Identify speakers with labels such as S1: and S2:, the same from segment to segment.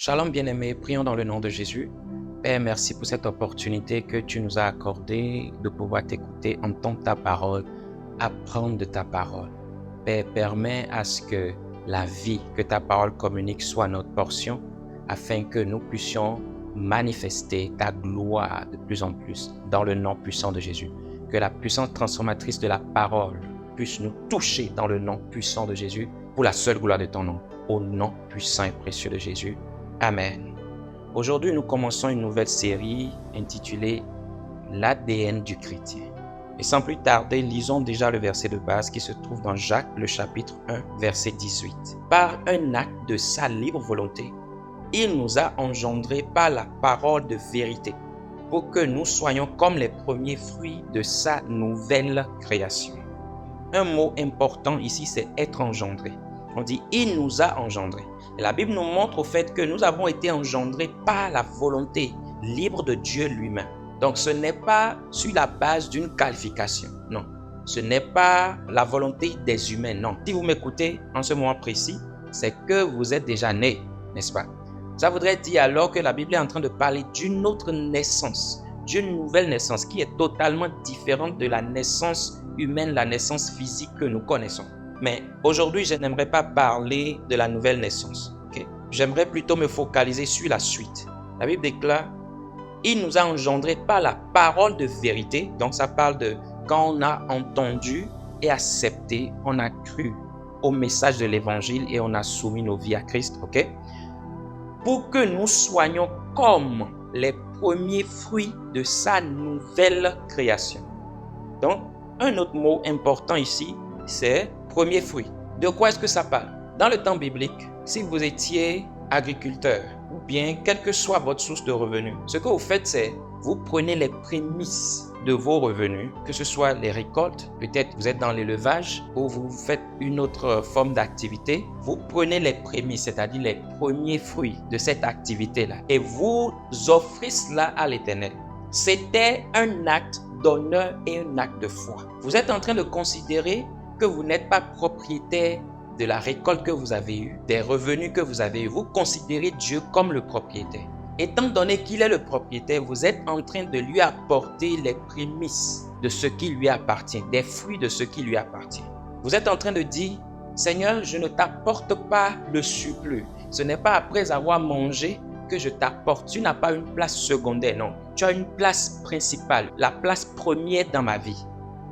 S1: Shalom bien-aimé, prions dans le nom de Jésus. Père, merci pour cette opportunité que tu nous as accordée de pouvoir t'écouter, entendre ta parole, apprendre de ta parole. Père, permets à ce que la vie que ta parole communique soit notre portion, afin que nous puissions manifester ta gloire de plus en plus dans le nom puissant de Jésus. Que la puissance transformatrice de la parole puisse nous toucher dans le nom puissant de Jésus, pour la seule gloire de ton nom, au nom puissant et précieux de Jésus. Amen. Aujourd'hui, nous commençons une nouvelle série intitulée l'ADN du chrétien. Et sans plus tarder, lisons déjà le verset de base qui se trouve dans Jacques, le chapitre 1, verset 18. Par un acte de sa libre volonté, il nous a engendrés par la parole de vérité, pour que nous soyons comme les premiers fruits de sa nouvelle création. Un mot important ici, c'est être engendré. On dit « il nous a engendrés ». La Bible nous montre au fait que nous avons été engendrés par la volonté libre de Dieu lui-même. Donc ce n'est pas sur la base d'une qualification, non. Ce n'est pas la volonté des humains, non. Si vous m'écoutez en ce moment précis, c'est que vous êtes déjà né, n'est-ce pas? Ça voudrait dire alors que la Bible est en train de parler d'une autre naissance, d'une nouvelle naissance qui est totalement différente de la naissance humaine, la naissance physique que nous connaissons. Mais aujourd'hui, je n'aimerais pas parler de la nouvelle naissance. Okay? J'aimerais plutôt me focaliser sur la suite. La Bible déclare, il nous a engendrés par la parole de vérité. Donc ça parle de quand on a entendu et accepté, on a cru au message de l'évangile et on a soumis nos vies à Christ. Okay? Pour que nous soyons comme les premiers fruits de sa nouvelle création. Donc, un autre mot important ici, c'est premier fruit. De quoi est-ce que ça parle? Dans le temps biblique, si vous étiez agriculteur ou bien quelle que soit votre source de revenus, ce que vous faites, c'est vous prenez les prémices de vos revenus, que ce soit les récoltes, peut-être vous êtes dans l'élevage ou vous faites une autre forme d'activité, vous prenez les prémices, c'est-à-dire les premiers fruits de cette activité-là et vous offrez cela à l'Éternel. C'était un acte d'honneur et un acte de foi. Vous êtes en train de considérer que vous n'êtes pas propriétaire de la récolte que vous avez eue, des revenus que vous avez eus. Vous considérez Dieu comme le propriétaire. Étant donné qu'il est le propriétaire, vous êtes en train de lui apporter les prémices de ce qui lui appartient, des fruits de ce qui lui appartient. Vous êtes en train de dire, Seigneur, je ne t'apporte pas le surplus. Ce n'est pas après avoir mangé que je t'apporte. Tu n'as pas une place secondaire, non. Tu as une place principale, la place première dans ma vie.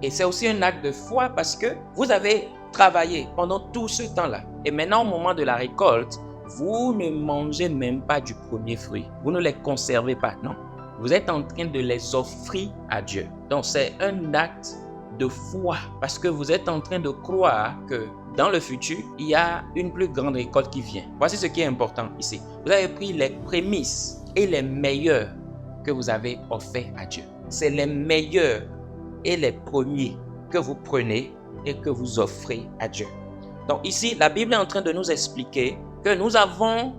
S1: Et c'est aussi un acte de foi parce que vous avez travaillé pendant tout ce temps-là. Et maintenant, au moment de la récolte, vous ne mangez même pas du premier fruit. Vous ne les conservez pas, non. Vous êtes en train de les offrir à Dieu. Donc, c'est un acte de foi parce que vous êtes en train de croire que dans le futur, il y a une plus grande récolte qui vient. Voici ce qui est important ici. Vous avez pris les prémices et les meilleurs que vous avez offerts à Dieu. C'est les meilleurs et les premiers que vous prenez et que vous offrez à Dieu. Donc ici, la Bible est en train de nous expliquer que nous avons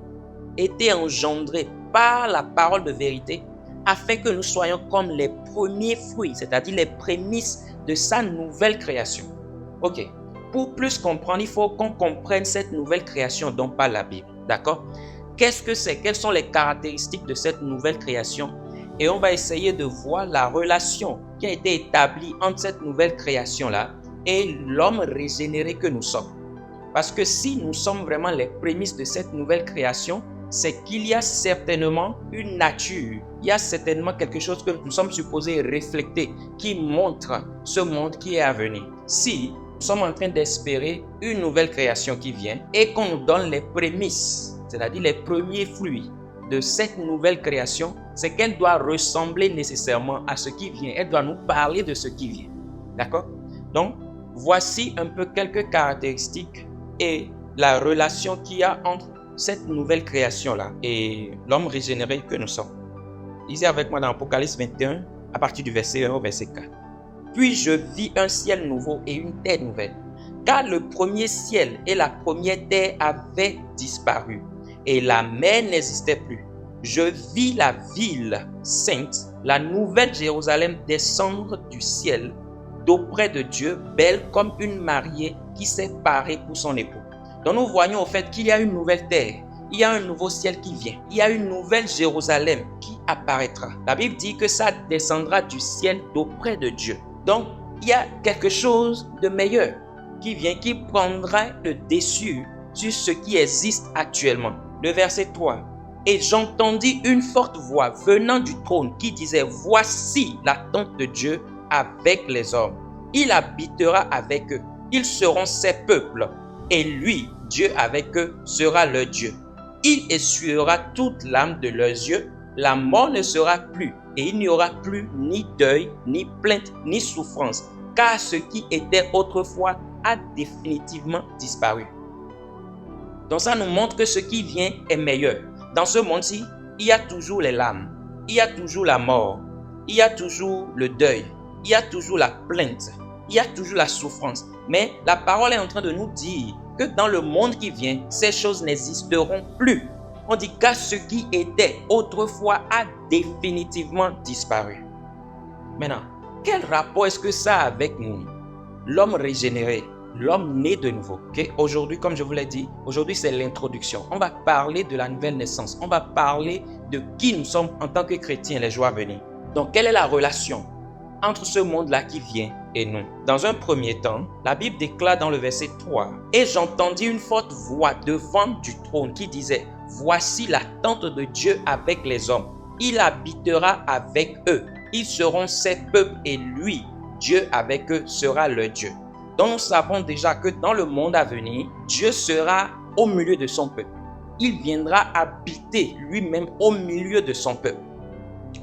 S1: été engendrés par la parole de vérité afin que nous soyons comme les premiers fruits, c'est-à-dire les prémices de sa nouvelle création. Ok, pour plus comprendre, il faut qu'on comprenne cette nouvelle création dont parle la Bible. D'accord? Qu'est-ce que c'est? Quelles sont les caractéristiques de cette nouvelle création? Et on va essayer de voir la relation qui a été établie entre cette nouvelle création-là et l'homme régénéré que nous sommes. Parce que si nous sommes vraiment les prémices de cette nouvelle création, c'est qu'il y a certainement une nature, il y a certainement quelque chose que nous sommes supposés refléter qui montre ce monde qui est à venir. Si nous sommes en train d'espérer une nouvelle création qui vient et qu'on nous donne les prémices, c'est-à-dire les premiers fruits de cette nouvelle création, c'est qu'elle doit ressembler nécessairement à ce qui vient. Elle doit nous parler de ce qui vient. D'accord? Donc, voici un peu quelques caractéristiques et la relation qu'il y a entre cette nouvelle création-là et l'homme régénéré que nous sommes. Lisez avec moi dans Apocalypse 21, à partir du verset 1 au verset 4. Puis je vis un ciel nouveau et une terre nouvelle, car le premier ciel et la première terre avaient disparu, et la mer n'existait plus. Je vis la ville sainte, la nouvelle Jérusalem, descendre du ciel, d'auprès de Dieu, belle comme une mariée qui s'est parée pour son époux. Donc nous voyons au fait qu'il y a une nouvelle terre, il y a un nouveau ciel qui vient. Il y a une nouvelle Jérusalem qui apparaîtra. La Bible dit que ça descendra du ciel d'auprès de Dieu. Donc, il y a quelque chose de meilleur qui vient, qui prendra le dessus sur ce qui existe actuellement. Le verset 3. Et j'entendis une forte voix venant du trône qui disait, voici la tente de Dieu avec les hommes. Il habitera avec eux. Ils seront ses peuples. Et lui, Dieu avec eux, sera leur Dieu. Il essuiera toute larme de leurs yeux. La mort ne sera plus. Et il n'y aura plus ni deuil, ni plainte, ni souffrance. Car ce qui était autrefois a définitivement disparu. Donc ça nous montre que ce qui vient est meilleur. Dans ce monde-ci, il y a toujours les larmes, il y a toujours la mort, il y a toujours le deuil, il y a toujours la plainte, il y a toujours la souffrance. Mais la parole est en train de nous dire que dans le monde qui vient, ces choses n'existeront plus. On dit qu'à ce qui était autrefois a définitivement disparu. Maintenant, quel rapport est-ce que ça a avec nous? L'homme régénéré, l'homme né de nouveau. Okay? Aujourd'hui, comme je vous l'ai dit, aujourd'hui c'est l'introduction. On va parler de la nouvelle naissance. On va parler de qui nous sommes en tant que chrétiens les jours à venir. Donc, quelle est la relation entre ce monde-là qui vient et nous? Dans un premier temps, la Bible déclare dans le verset 3, « Et j'entendis une forte voix devant du trône qui disait, voici la tente de Dieu avec les hommes. Il habitera avec eux. Ils seront ses peuples et lui, Dieu avec eux, sera leur Dieu. » Donc nous savons déjà que dans le monde à venir, Dieu sera au milieu de son peuple. Il viendra habiter lui-même au milieu de son peuple.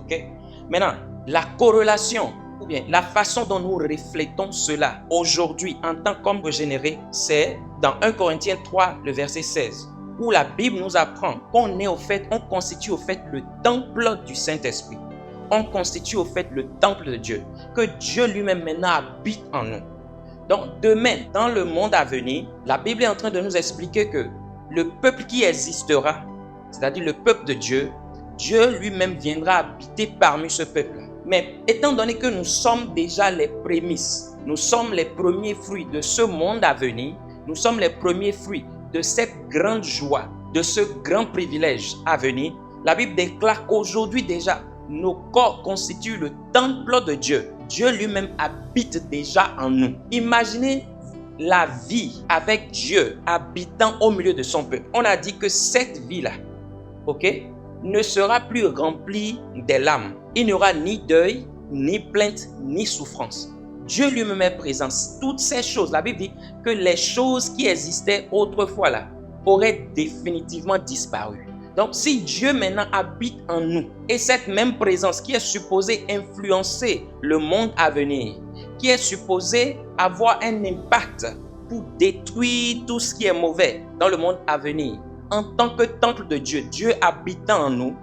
S1: Okay? Maintenant, la corrélation ou bien la façon dont nous reflétons cela aujourd'hui en tant qu'homme régénéré, c'est dans 1 Corinthiens 3, le verset 16, où la Bible nous apprend qu'on est au fait, on constitue au fait le temple du Saint-Esprit. On constitue au fait le temple de Dieu, que Dieu lui-même maintenant habite en nous. Donc demain, dans le monde à venir, la Bible est en train de nous expliquer que le peuple qui existera, c'est-à-dire le peuple de Dieu, Dieu lui-même viendra habiter parmi ce peuple. Mais étant donné que nous sommes déjà les prémices, nous sommes les premiers fruits de ce monde à venir, nous sommes les premiers fruits de cette grande joie, de ce grand privilège à venir, la Bible déclare qu'aujourd'hui déjà, nos corps constituent le temple de Dieu. Dieu lui-même habite déjà en nous. Imaginez la vie avec Dieu habitant au milieu de son peuple. On a dit que cette vie-là, ne sera plus remplie des larmes. Il n'y aura ni deuil, ni plainte, ni souffrance. Dieu lui-même est présent. Toutes ces choses, la Bible dit que les choses qui existaient autrefois là auraient définitivement disparu. Donc, si Dieu maintenant habite en nous et cette même présence qui est supposée influencer le monde à venir, qui est supposée avoir un impact pour détruire tout ce qui est mauvais dans le monde à venir, en tant que temple de Dieu, Dieu habitant en nous,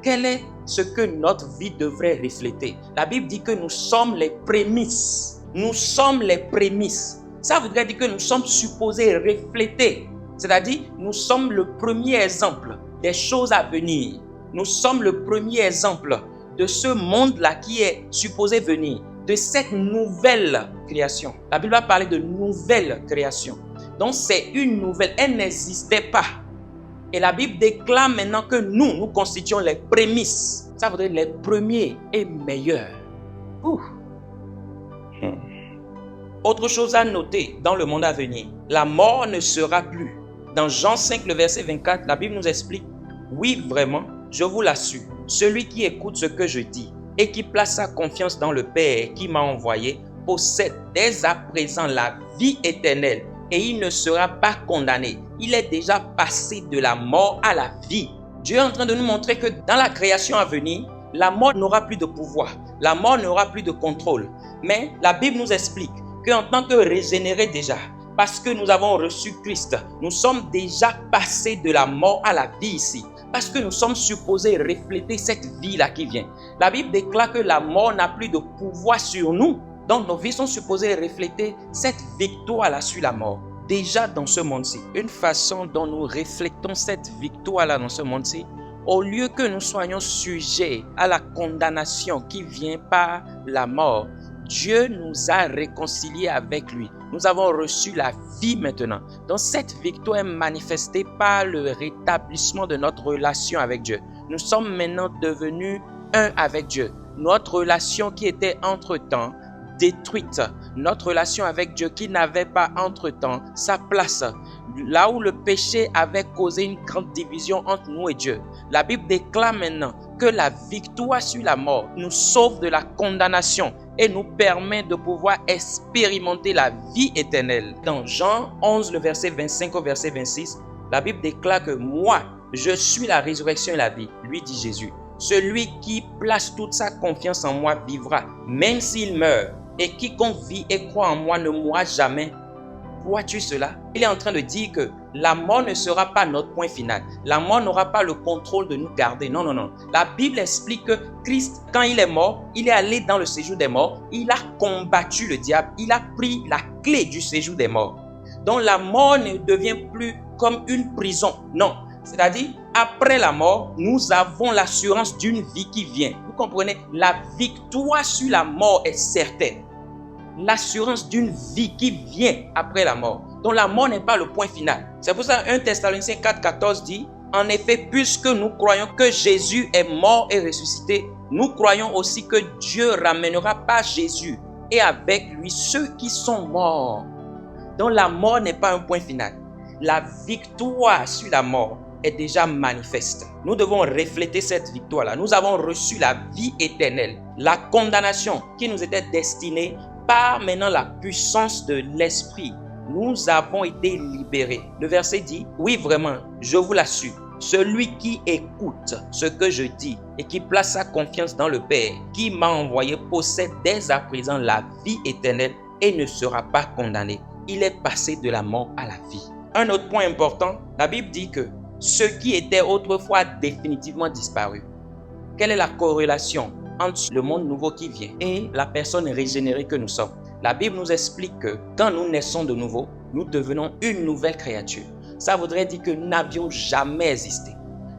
S1: quel est ce que notre vie devrait refléter? La Bible dit que nous sommes les prémices. Nous sommes les prémices. Ça voudrait dire que nous sommes supposés refléter. C'est-à-dire, nous sommes le premier exemple des choses à venir. Nous sommes le premier exemple de ce monde-là qui est supposé venir, de cette nouvelle création. La Bible va parler de nouvelle création. Donc c'est une nouvelle, elle n'existait pas. Et la Bible déclare maintenant que nous constituons les prémices. Ça veut dire les premiers et meilleurs. Autre chose à noter dans le monde à venir, la mort ne sera plus. Dans Jean 5, le verset 24, la Bible nous explique, oui, vraiment, je vous l'assure, celui qui écoute ce que je dis et qui place sa confiance dans le Père qui m'a envoyé possède dès à présent la vie éternelle et il ne sera pas condamné. Il est déjà passé de la mort à la vie. Dieu est en train de nous montrer que dans la création à venir, la mort n'aura plus de pouvoir, la mort n'aura plus de contrôle. Mais la Bible nous explique qu'en tant que régénérés déjà, parce que nous avons reçu Christ, nous sommes déjà passés de la mort à la vie ici. Parce que nous sommes supposés refléter cette vie-là qui vient. La Bible déclare que la mort n'a plus de pouvoir sur nous. Donc nos vies sont supposées refléter cette victoire-là sur la mort. Déjà dans ce monde-ci, une façon dont nous reflétons cette victoire-là dans ce monde-ci, au lieu que nous soyons sujets à la condamnation qui vient par la mort, Dieu nous a réconciliés avec lui. Nous avons reçu la vie maintenant. Donc cette victoire est manifestée par le rétablissement de notre relation avec Dieu. Nous sommes maintenant devenus un avec Dieu. Notre relation qui était entre-temps détruite, notre relation avec Dieu qui n'avait pas entre-temps sa place, là où le péché avait causé une grande division entre nous et Dieu. La Bible déclare maintenant que la victoire sur la mort nous sauve de la condamnation et nous permet de pouvoir expérimenter la vie éternelle. Dans Jean 11, le verset 25 au verset 26, la Bible déclare que moi, je suis la résurrection et la vie, lui dit Jésus. Celui qui place toute sa confiance en moi vivra, même s'il meurt. Et quiconque vit et croit en moi ne mourra jamais. Vois-tu cela? Il est en train de dire que la mort ne sera pas notre point final. La mort n'aura pas le contrôle de nous garder. Non, non, non. La Bible explique que Christ, quand il est mort, il est allé dans le séjour des morts. Il a combattu le diable. Il a pris la clé du séjour des morts. Donc la mort ne devient plus comme une prison. Non. C'est-à-dire, après la mort, nous avons l'assurance d'une vie qui vient. Vous comprenez? La victoire sur la mort est certaine. L'assurance d'une vie qui vient après la mort. Donc la mort n'est pas le point final. C'est pour ça 1 Thessaloniciens 4,14 dit, en effet, puisque nous croyons que Jésus est mort et ressuscité, nous croyons aussi que Dieu ramènera par Jésus et avec lui ceux qui sont morts. Donc la mort n'est pas un point final. La victoire sur la mort est déjà manifeste. Nous devons refléter cette victoire-là. Nous avons reçu la vie éternelle. La condamnation qui nous était destinée par maintenant la puissance de l'Esprit. Nous avons été libérés. Le verset dit, oui vraiment, je vous l'assure, celui qui écoute ce que je dis et qui place sa confiance dans le Père qui m'a envoyé possède dès à présent la vie éternelle et ne sera pas condamné. Il est passé de la mort à la vie. Un autre point important, la Bible dit que ce qui était autrefois définitivement disparu. Quelle est la corrélation entre le monde nouveau qui vient et la personne régénérée que nous sommes? La Bible nous explique que quand nous naissons de nouveau, nous devenons une nouvelle créature. Ça voudrait dire que nous n'avions jamais existé.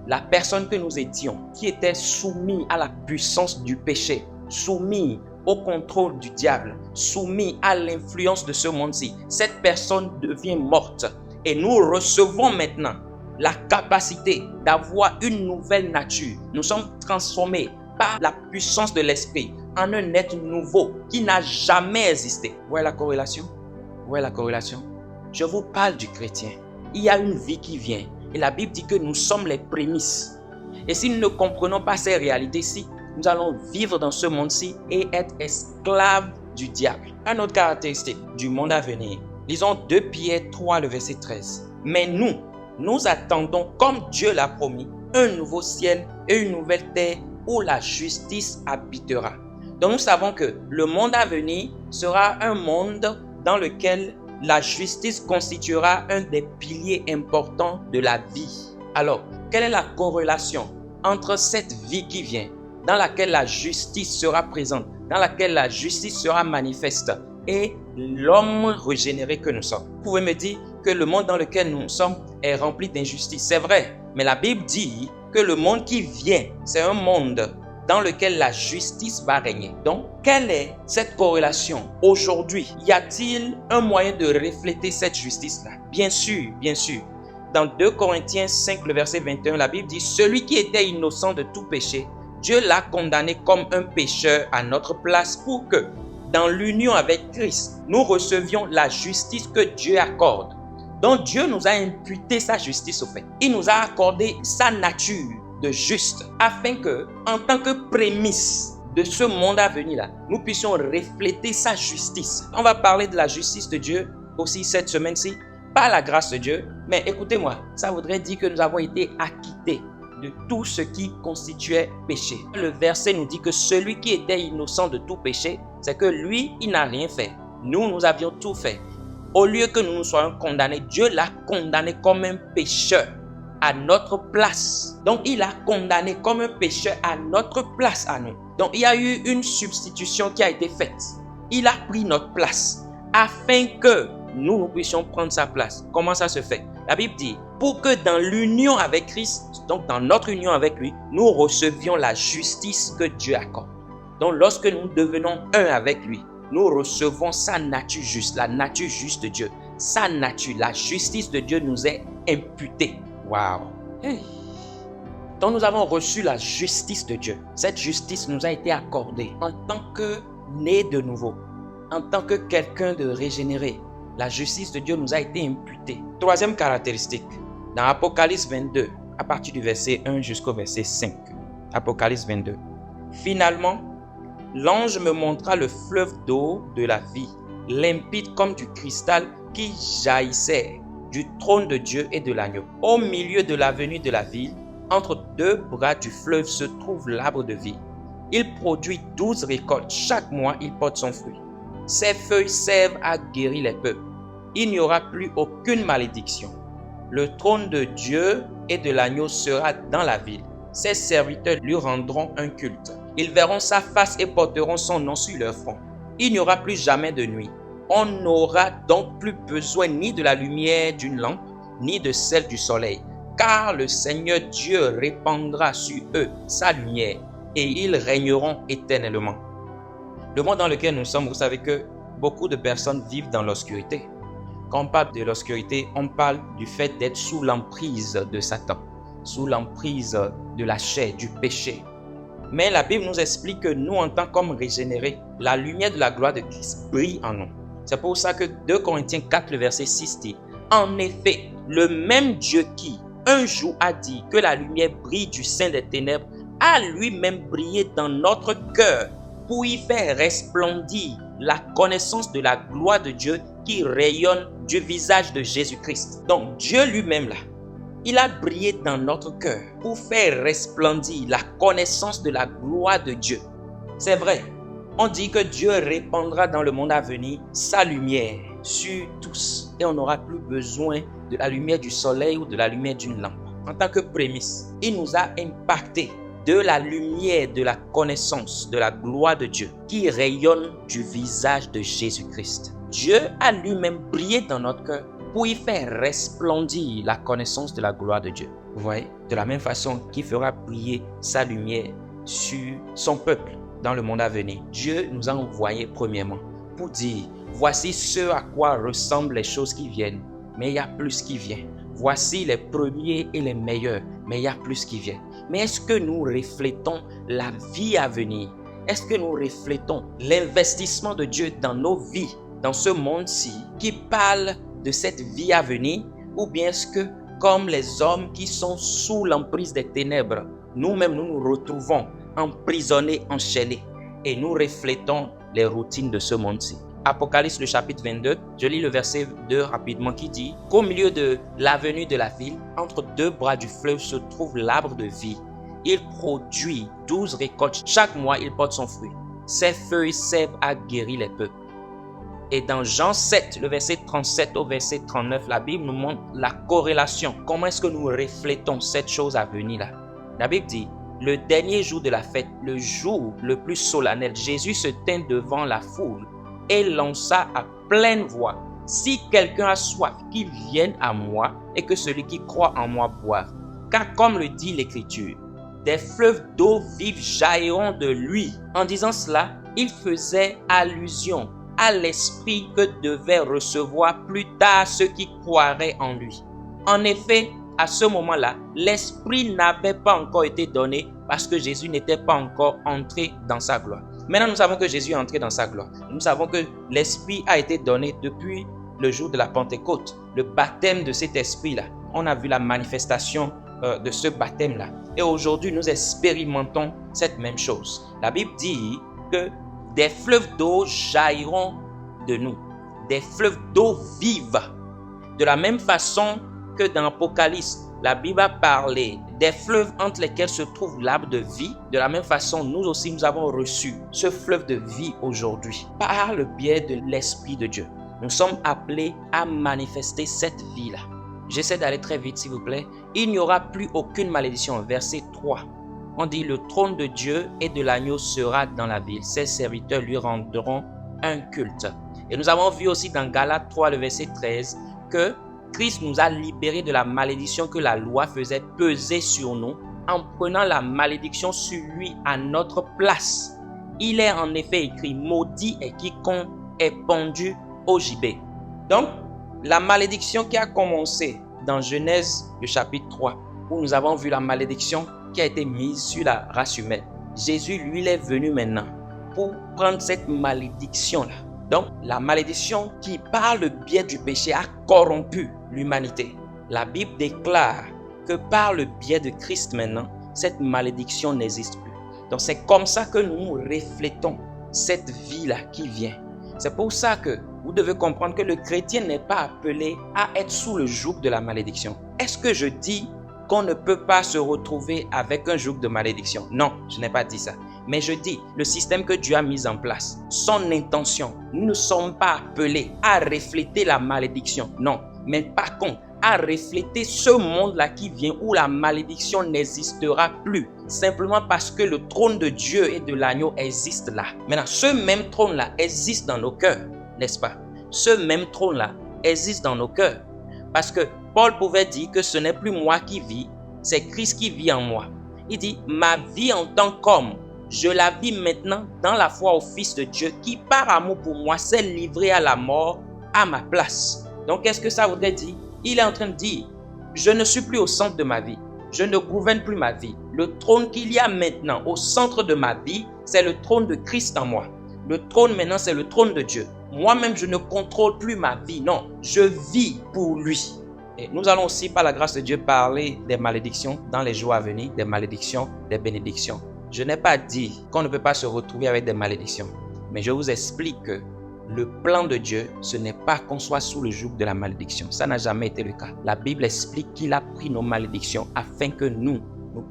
S1: La personne que nous étions, qui était soumise à la puissance du péché, soumise au contrôle du diable, soumise à l'influence de ce monde-ci, cette personne devient morte. Et nous recevons maintenant la capacité d'avoir une nouvelle nature. Nous sommes transformés par la puissance de l'Esprit en un être nouveau qui n'a jamais existé. Vous voyez la corrélation? Vous voyez la corrélation? Je vous parle du chrétien. Il y a une vie qui vient. Et la Bible dit que nous sommes les prémices. Et si nous ne comprenons pas ces réalités-ci, nous allons vivre dans ce monde-ci et être esclaves du diable. Une autre caractéristique du monde à venir. Lisons 2 Pierre 3, le verset 13. Mais nous attendons, comme Dieu l'a promis, un nouveau ciel et une nouvelle terre où la justice habitera. Donc nous savons que le monde à venir sera un monde dans lequel la justice constituera un des piliers importants de la vie. Alors, quelle est la corrélation entre cette vie qui vient, dans laquelle la justice sera présente, dans laquelle la justice sera manifeste, et l'homme régénéré que nous sommes? Vous pouvez me dire que le monde dans lequel nous sommes est rempli d'injustice. C'est vrai, mais la Bible dit que le monde qui vient, c'est un monde dans lequel la justice va régner. Donc, quelle est cette corrélation? Aujourd'hui, y a-t-il un moyen de refléter cette justice-là? Bien sûr, bien sûr. Dans 2 Corinthiens 5, le verset 21, la Bible dit « Celui qui était innocent de tout péché, Dieu l'a condamné comme un pécheur à notre place pour que, dans l'union avec Christ, nous recevions la justice que Dieu accorde. » Donc Dieu nous a imputé sa justice au fait. Il nous a accordé sa nature de juste afin que, en tant que prémisse de ce monde à venir là, nous puissions refléter sa justice. On va parler de la justice de Dieu aussi cette semaine-ci, par la grâce de Dieu. Mais écoutez-moi, ça voudrait dire que nous avons été acquittés de tout ce qui constituait péché. Le verset nous dit que celui qui était innocent de tout péché, c'est que lui, il n'a rien fait. Nous avions tout fait. Au lieu que nous soyons condamnés, Dieu l'a condamné comme un pécheur à notre place. Donc, il a condamné comme un pécheur à notre place à nous. Donc, il y a eu une substitution qui a été faite. Il a pris notre place afin que nous puissions prendre sa place. Comment ça se fait? La Bible dit, pour que dans l'union avec Christ, donc dans notre union avec lui, nous recevions la justice que Dieu accorde. Donc, lorsque nous devenons un avec lui, nous recevons sa nature juste, la nature juste de Dieu. Sa nature, la justice de Dieu nous est imputée. Waouh! Hey. Donc nous avons reçu la justice de Dieu. Cette justice nous a été accordée en tant que né de nouveau, en tant que quelqu'un de régénéré. La justice de Dieu nous a été imputée. Troisième caractéristique, dans Apocalypse 22, à partir du verset 1 jusqu'au verset 5. Apocalypse 22. Finalement, l'ange me montra le fleuve d'eau de la vie, limpide comme du cristal qui jaillissait du trône de Dieu et de l'agneau. Au milieu de l'avenue de la ville, entre deux bras du fleuve se trouve l'arbre de vie. Il produit 12 récoltes. Chaque mois, il porte son fruit. Ses feuilles servent à guérir les peuples. Il n'y aura plus aucune malédiction. Le trône de Dieu et de l'agneau sera dans la ville. Ses serviteurs lui rendront un culte. Ils verront sa face et porteront son nom sur leur front. Il n'y aura plus jamais de nuit. On n'aura donc plus besoin ni de la lumière d'une lampe, ni de celle du soleil, car le Seigneur Dieu répandra sur eux sa lumière et ils régneront éternellement. Le monde dans lequel nous sommes, vous savez que beaucoup de personnes vivent dans l'obscurité. Quand on parle de l'obscurité, on parle du fait d'être sous l'emprise de Satan, sous l'emprise de la chair, du péché. Mais la Bible nous explique que nous, en tant qu'hommes régénérés, la lumière de la gloire de Christ brille en nous. C'est pour ça que 2 Corinthiens 4, le verset 6 dit, « En effet, le même Dieu qui, un jour, a dit que la lumière brille du sein des ténèbres, a lui-même brillé dans notre cœur pour y faire resplendir la connaissance de la gloire de Dieu qui rayonne du visage de Jésus-Christ. » Donc, Dieu lui-même, là, il a brillé dans notre cœur pour faire resplendir la connaissance de la gloire de Dieu. C'est vrai, on dit que Dieu répandra dans le monde à venir sa lumière sur tous et on n'aura plus besoin de la lumière du soleil ou de la lumière d'une lampe. En tant que prémisse, il nous a impacté de la lumière de la connaissance de la gloire de Dieu qui rayonne du visage de Jésus-Christ. Dieu a lui-même brillé dans notre cœur pour y faire resplendir la connaissance de la gloire de Dieu. Vous voyez, de la même façon qu'il fera briller sa lumière sur son peuple dans le monde à venir. Dieu nous a envoyé premièrement pour dire, voici ce à quoi ressemblent les choses qui viennent, mais il y a plus qui vient. Voici les premiers et les meilleurs, mais il y a plus qui vient. Mais est-ce que nous reflétons la vie à venir? Est-ce que nous reflétons l'investissement de Dieu dans nos vies, dans ce monde-ci, qui parle de cette vie à venir? Ou bien est-ce que, comme les hommes qui sont sous l'emprise des ténèbres, nous-mêmes nous nous retrouvons emprisonnés, enchaînés, et nous reflétons les routines de ce monde-ci? Apocalypse, le chapitre 22, je lis le verset 2 rapidement qui dit qu'au milieu de l'avenue de la ville, entre deux bras du fleuve se trouve l'arbre de vie. Il produit 12 récoltes. Chaque mois, il porte son fruit. Ses feuilles servent à guérir les peuples. Et dans Jean 7, le verset 37 au verset 39, la Bible nous montre la corrélation. Comment est-ce que nous reflétons cette chose à venir là? La Bible dit, le dernier jour de la fête, le jour le plus solennel, Jésus se tint devant la foule et lança à pleine voix, si quelqu'un a soif, qu'il vienne à moi et que celui qui croit en moi boive. Car comme le dit l'Écriture, des fleuves d'eau vive jailliront de lui. En disant cela, il faisait allusion à l'esprit que devaient recevoir plus tard ceux qui croiraient en lui. En effet, à ce moment-là, l'esprit n'avait pas encore été donné parce que Jésus n'était pas encore entré dans sa gloire. Maintenant, nous savons que Jésus est entré dans sa gloire. Nous savons que l'esprit a été donné depuis le jour de la Pentecôte, le baptême de cet esprit-là. On a vu la manifestation de ce baptême-là. Et aujourd'hui, nous expérimentons cette même chose. La Bible dit que des fleuves d'eau jailliront de nous, des fleuves d'eau vive. De la même façon que dans l'Apocalypse, la Bible a parlé des fleuves entre lesquels se trouve l'arbre de vie. De la même façon, nous aussi, nous avons reçu ce fleuve de vie aujourd'hui par le biais de l'Esprit de Dieu. Nous sommes appelés à manifester cette vie-là. J'essaie d'aller très vite, s'il vous plaît. Il n'y aura plus aucune malédiction. Verset 3. On dit, le trône de Dieu et de l'agneau sera dans la ville. Ses serviteurs lui rendront un culte. Et nous avons vu aussi dans Galates 3, le verset 13, que Christ nous a libérés de la malédiction que la loi faisait peser sur nous en prenant la malédiction sur lui à notre place. Il est en effet écrit, maudit est quiconque est pendu au gibet. Donc, la malédiction qui a commencé dans Genèse, le chapitre 3, où nous avons vu la malédiction qui a été mise sur la race humaine. Jésus, lui, il est venu maintenant pour prendre cette malédiction-là. Donc, la malédiction qui, par le biais du péché, a corrompu l'humanité. La Bible déclare que par le biais de Christ maintenant, cette malédiction n'existe plus. Donc, c'est comme ça que nous reflétons cette vie-là qui vient. C'est pour ça que vous devez comprendre que le chrétien n'est pas appelé à être sous le joug de la malédiction. Est-ce que je dis qu'on ne peut pas se retrouver avec un joug de malédiction? Non, je n'ai pas dit ça. Mais je dis, le système que Dieu a mis en place, son intention, nous ne sommes pas appelés à refléter la malédiction. Non, mais par contre, à refléter ce monde-là qui vient où la malédiction n'existera plus. Simplement parce que le trône de Dieu et de l'agneau existe là. Maintenant, ce même trône-là existe dans nos cœurs, n'est-ce pas? Ce même trône-là existe dans nos cœurs. Parce que Paul pouvait dire que ce n'est plus moi qui vis, c'est Christ qui vit en moi. Il dit, ma vie en tant qu'homme, je la vis maintenant dans la foi au Fils de Dieu qui, par amour pour moi, s'est livré à la mort à ma place. Donc, qu'est-ce que ça voudrait dire? Il est en train de dire, je ne suis plus au centre de ma vie. Je ne gouverne plus ma vie. Le trône qu'il y a maintenant au centre de ma vie, c'est le trône de Christ en moi. Le trône maintenant, c'est le trône de Dieu. Moi-même, je ne contrôle plus ma vie. Non, je vis pour lui. Et nous allons aussi, par la grâce de Dieu, parler des malédictions dans les jours à venir, des malédictions, des bénédictions. Je n'ai pas dit qu'on ne peut pas se retrouver avec des malédictions. Mais je vous explique que le plan de Dieu, ce n'est pas qu'on soit sous le joug de la malédiction. Ça n'a jamais été le cas. La Bible explique qu'il a pris nos malédictions afin que nous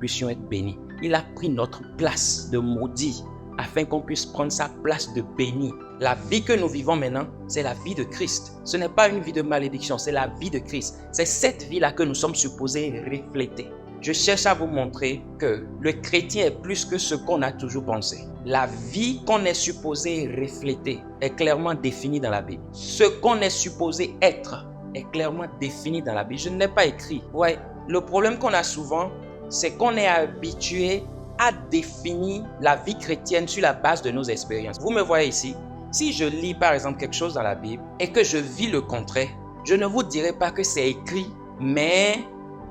S1: puissions être bénis. Il a pris notre place de maudit afin qu'on puisse prendre sa place de béni. La vie que nous vivons maintenant, c'est la vie de Christ. Ce n'est pas une vie de malédiction, c'est la vie de Christ. C'est cette vie-là que nous sommes supposés refléter. Je cherche à vous montrer que le chrétien est plus que ce qu'on a toujours pensé. La vie qu'on est supposé refléter est clairement définie dans la Bible. Ce qu'on est supposé être est clairement défini dans la Bible. Je ne l'ai pas écrit. Ouais, le problème qu'on a souvent, c'est qu'on est habitué à définir la vie chrétienne sur la base de nos expériences. Vous me voyez ici, si je lis par exemple quelque chose dans la Bible et que je vis le contraire, je ne vous dirai pas que c'est écrit, mais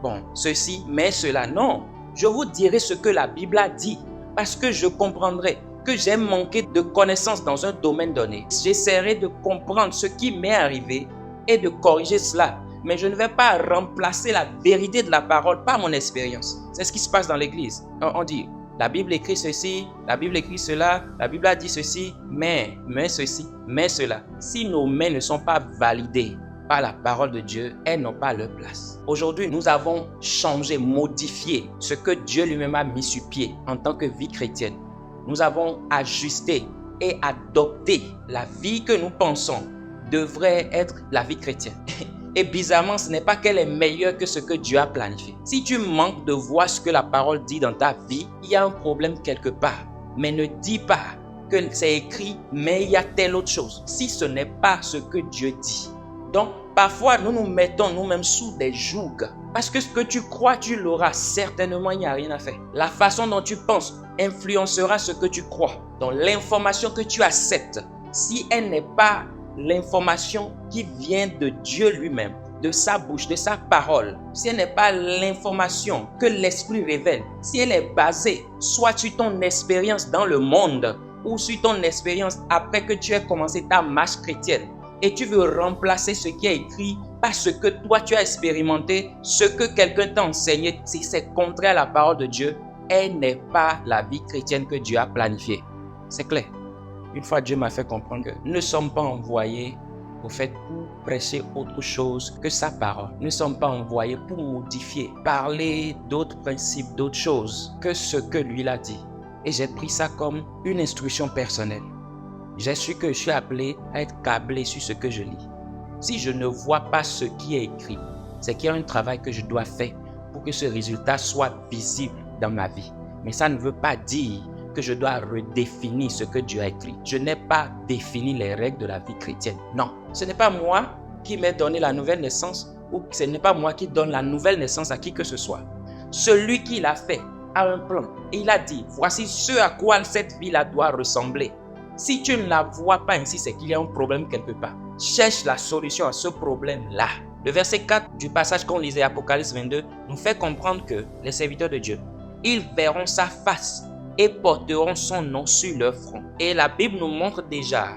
S1: bon, ceci, mais cela. Non, je vous dirai ce que la Bible a dit parce que je comprendrai que j'ai manqué de connaissances dans un domaine donné. J'essaierai de comprendre ce qui m'est arrivé et de corriger cela. Mais je ne vais pas remplacer la vérité de la parole par mon expérience. C'est ce qui se passe dans l'église. On dit, la Bible écrit ceci, la Bible écrit cela, la Bible a dit ceci, mais ceci, mais cela. Si nos mains ne sont pas validées par la parole de Dieu, elles n'ont pas leur place. Aujourd'hui, nous avons changé, modifié ce que Dieu lui-même a mis sur pied en tant que vie chrétienne. Nous avons ajusté et adopté la vie que nous pensons devrait être la vie chrétienne. Et bizarrement, ce n'est pas qu'elle est meilleure que ce que Dieu a planifié. Si tu manques de voir ce que la parole dit dans ta vie, il y a un problème quelque part. Mais ne dis pas que c'est écrit, mais il y a telle autre chose. Si ce n'est pas ce que Dieu dit. Donc, parfois, nous nous mettons nous-mêmes sous des jougs. Parce que ce que tu crois, tu l'auras. Certainement, il n'y a rien à faire. La façon dont tu penses influencera ce que tu crois. Donc, l'information que tu acceptes, si elle n'est pas l'information qui vient de Dieu lui-même, de sa bouche, de sa parole, si elle n'est pas l'information que l'Esprit révèle, si elle est basée soit sur ton expérience dans le monde ou sur ton expérience après que tu aies commencé ta marche chrétienne et tu veux remplacer ce qui est écrit par ce que toi tu as expérimenté, ce que quelqu'un t'a enseigné, si c'est contraire à la parole de Dieu, elle n'est pas la vie chrétienne que Dieu a planifiée. C'est clair. Une fois, Dieu m'a fait comprendre que nous ne sommes pas envoyés au fait pour prêcher autre chose que sa parole. Nous ne sommes pas envoyés pour modifier, parler d'autres principes, d'autres choses que ce que lui a dit. Et j'ai pris ça comme une instruction personnelle. J'ai su que je suis appelé à être câblé sur ce que je lis. Si je ne vois pas ce qui est écrit, c'est qu'il y a un travail que je dois faire pour que ce résultat soit visible dans ma vie. Mais ça ne veut pas dire que je dois redéfinir ce que Dieu a écrit. Je n'ai pas défini les règles de la vie chrétienne. Non, ce n'est pas moi qui m'ai donné la nouvelle naissance ou ce n'est pas moi qui donne la nouvelle naissance à qui que ce soit. Celui qui l'a fait a un plan. Et il a dit, voici ce à quoi cette vie-là doit ressembler. Si tu ne la vois pas ainsi, c'est qu'il y a un problème quelque part. Cherche la solution à ce problème-là. Le verset 4 du passage qu'on lisait, Apocalypse 22, nous fait comprendre que les serviteurs de Dieu, ils verront sa face et porteront son nom sur leur front. Et la Bible nous montre déjà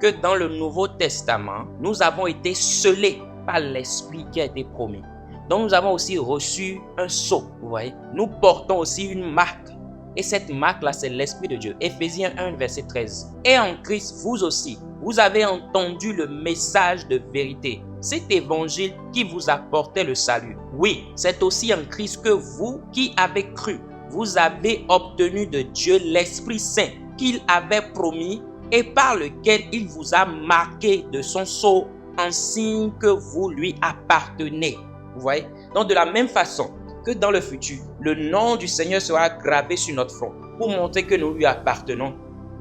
S1: que dans le Nouveau Testament, nous avons été scellés par l'Esprit qui a été promis. Donc nous avons aussi reçu un sceau, vous voyez. Nous portons aussi une marque. Et cette marque-là, c'est l'Esprit de Dieu. Éphésiens 1, verset 13. Et en Christ, vous aussi, vous avez entendu le message de vérité. Cet évangile qui vous apportait le salut. Oui, c'est aussi en Christ que vous qui avez cru, vous avez obtenu de Dieu l'Esprit Saint qu'il avait promis et par lequel il vous a marqué de son sceau en signe que vous lui appartenez. Vous voyez? Donc de la même façon que dans le futur, le nom du Seigneur sera gravé sur notre front pour montrer que nous lui appartenons.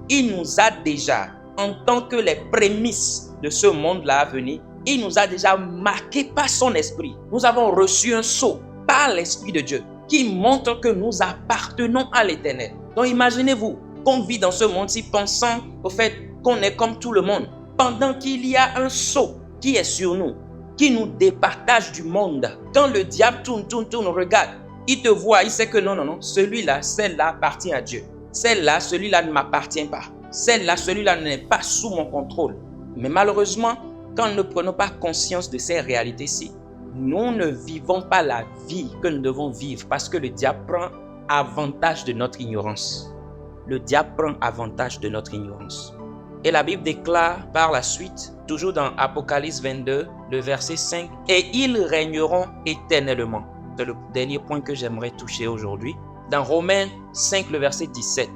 S1: Il nous a déjà, en tant que les prémices de ce monde-là à venir, il nous a déjà marqué par son esprit. Nous avons reçu un sceau par l'Esprit de Dieu qui montre que nous appartenons à l'Éternel. Donc imaginez-vous qu'on vit dans ce monde-ci pensant au fait qu'on est comme tout le monde, pendant qu'il y a un sceau qui est sur nous, qui nous départage du monde. Quand le diable tourne, regarde, il te voit, il sait que non, celui-là, celle-là appartient à Dieu. Celle-là, celui-là ne m'appartient pas. Celle-là, celui-là n'est pas sous mon contrôle. Mais malheureusement, quand nous ne prenons pas conscience de ces réalités-ci, nous ne vivons pas la vie que nous devons vivre parce que le diable prend avantage de notre ignorance. Le diable prend avantage de notre ignorance. Et la Bible déclare par la suite, toujours dans Apocalypse 22, le verset 5, « Et ils régneront éternellement. » C'est le dernier point que j'aimerais toucher aujourd'hui. Dans Romains 5, le verset 17,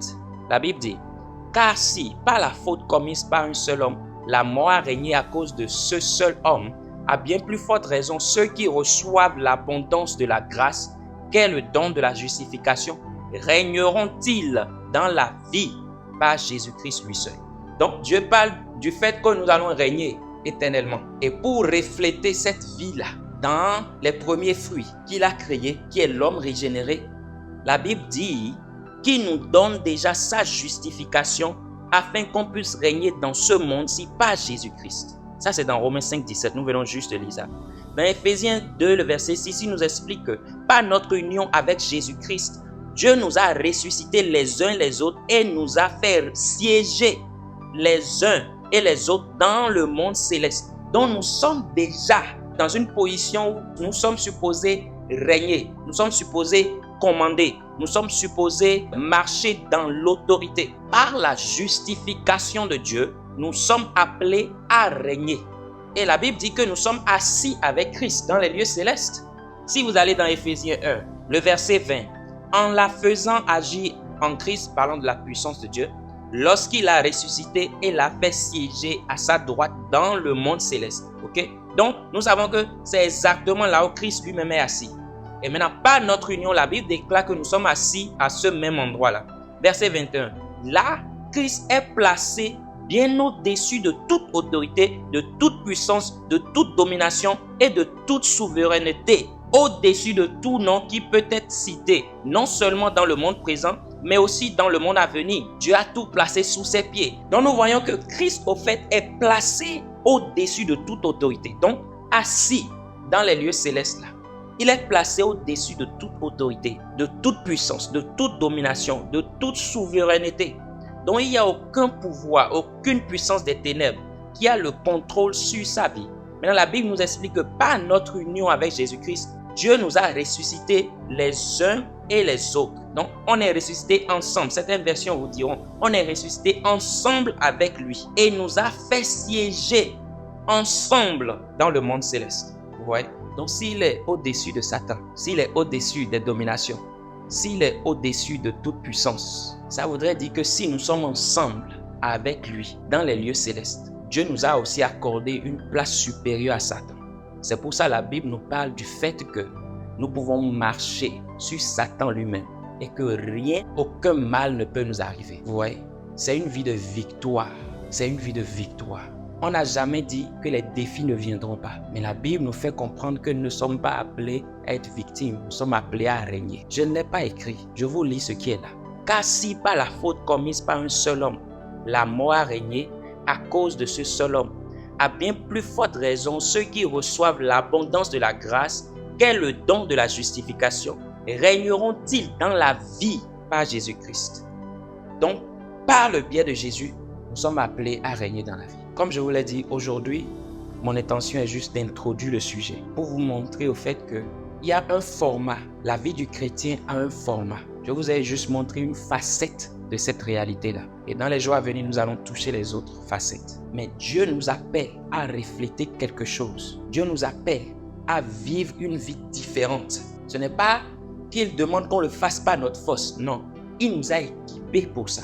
S1: la Bible dit, « Car si, par la faute commise par un seul homme, la mort a régné à cause de ce seul homme, à bien plus forte raison, ceux qui reçoivent l'abondance de la grâce, qu'est le don de la justification, régneront-ils dans la vie par Jésus-Christ lui seul. » Donc Dieu parle du fait que nous allons régner éternellement. Et pour refléter cette vie-là, dans les premiers fruits qu'il a créés, qui est l'homme régénéré, la Bible dit qu'il nous donne déjà sa justification afin qu'on puisse régner dans ce monde-ci par Jésus-Christ. Ça, c'est dans Romains 5, 17. Nous venons juste de lire ça. Dans Éphésiens 2, le verset 6, il nous explique que par notre union avec Jésus-Christ, Dieu nous a ressuscités les uns les autres et nous a fait siéger les uns et les autres dans le monde céleste. Donc nous sommes déjà dans une position où nous sommes supposés régner, nous sommes supposés commander, nous sommes supposés marcher dans l'autorité. Par la justification de Dieu, nous sommes appelés à régner. Et la Bible dit que nous sommes assis avec Christ dans les lieux célestes. Si vous allez dans Éphésiens 1, le verset 20, en la faisant agir en Christ, parlant de la puissance de Dieu, lorsqu'il a ressuscité et l'a fait siéger à sa droite dans le monde céleste. Ok? Donc, nous savons que c'est exactement là où Christ lui-même est assis. Et maintenant, par notre union, la Bible déclare que nous sommes assis à ce même endroit-là. Verset 21. Là, Christ est placé bien au-dessus de toute autorité, de toute puissance, de toute domination et de toute souveraineté. Au-dessus de tout nom qui peut être cité, non seulement dans le monde présent, mais aussi dans le monde à venir. Dieu a tout placé sous ses pieds. Donc nous voyons que Christ, au fait, est placé au-dessus de toute autorité. Donc, assis dans les lieux célestes là. Il est placé au-dessus de toute autorité, de toute puissance, de toute domination, de toute souveraineté. Donc il n'y a aucun pouvoir, aucune puissance des ténèbres qui a le contrôle sur sa vie. Maintenant, la Bible nous explique que par notre union avec Jésus-Christ, Dieu nous a ressuscités les uns et les autres. Donc, on est ressuscités ensemble. Certaines versions vous diront, on est ressuscités ensemble avec lui. Et il nous a fait siéger ensemble dans le monde céleste. Vous voyez? Donc, s'il est au-dessus de Satan, s'il est au-dessus des dominations, s'il est au-dessus de toute puissance, ça voudrait dire que si nous sommes ensemble avec lui dans les lieux célestes, Dieu nous a aussi accordé une place supérieure à Satan. C'est pour ça que la Bible nous parle du fait que nous pouvons marcher sur Satan lui-même et que rien, aucun mal ne peut nous arriver. Vous voyez, c'est une vie de victoire. C'est une vie de victoire. On n'a jamais dit que les défis ne viendront pas. Mais la Bible nous fait comprendre que nous ne sommes pas appelés à être victime, nous sommes appelés à régner. Je ne l'ai pas écrit, je vous lis ce qui est là. Car si par la faute commise par un seul homme, la mort a régné à cause de ce seul homme, à bien plus forte raison, ceux qui reçoivent l'abondance de la grâce, qu'est le don de la justification, régneront-ils dans la vie par Jésus-Christ. Donc, par le biais de Jésus, nous sommes appelés à régner dans la vie. Comme je vous l'ai dit, aujourd'hui, mon intention est juste d'introduire le sujet pour vous montrer au fait qu'il y a un format. La vie du chrétien a un format. Je vous ai juste montré une facette de cette réalité-là. Et dans les jours à venir, nous allons toucher les autres facettes. Mais Dieu nous appelle à refléter quelque chose. Dieu nous appelle à vivre une vie différente. Ce n'est pas qu'il demande qu'on le fasse par notre force. Non, il nous a équipés pour ça.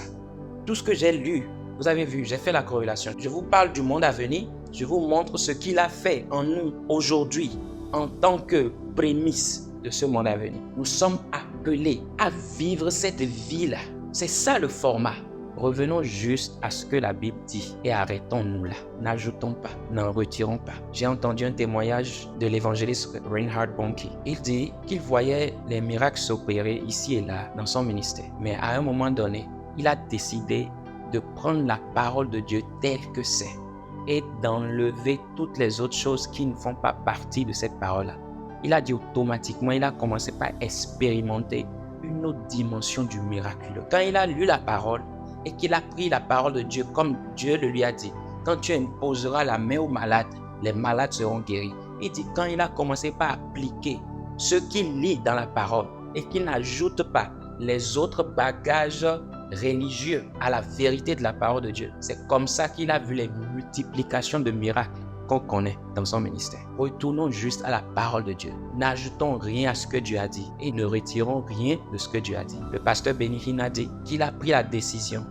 S1: Tout ce que j'ai lu, vous avez vu, j'ai fait la corrélation. Je vous parle du monde à venir. Je vous montre ce qu'il a fait en nous aujourd'hui en tant que prémisse de ce monde à venir. Nous sommes appelés à vivre cette vie-là. C'est ça le format. Revenons juste à ce que la Bible dit et arrêtons-nous là. N'ajoutons pas, n'en retirons pas. J'ai entendu un témoignage de l'évangéliste Reinhard Bonnke. Il dit qu'il voyait les miracles s'opérer ici et là dans son ministère. Mais à un moment donné, il a décidé de prendre la parole de Dieu telle que c'est et d'enlever toutes les autres choses qui ne font pas partie de cette parole-là. Il a dit automatiquement, il a commencé par expérimenter une autre dimension du miraculeux. Quand il a lu la parole et qu'il a pris la parole de Dieu comme Dieu le lui a dit, quand tu imposeras la main aux malades, les malades seront guéris. Il dit quand il a commencé par appliquer ce qu'il lit dans la parole et qu'il n'ajoute pas les autres bagages religieux à la vérité de la parole de Dieu. C'est comme ça qu'il a vu les multiplications de miracles qu'on connaît dans son ministère. Retournons juste à la parole de Dieu. N'ajoutons rien à ce que Dieu a dit et ne retirons rien de ce que Dieu a dit. Le pasteur Benny Hinn a dit qu'il a pris la décision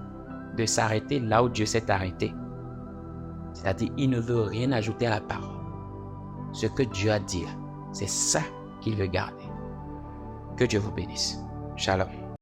S1: de s'arrêter là où Dieu s'est arrêté. C'est-à-dire, il ne veut rien ajouter à la parole. Ce que Dieu a dit, c'est ça qu'il veut garder. Que Dieu vous bénisse. Shalom.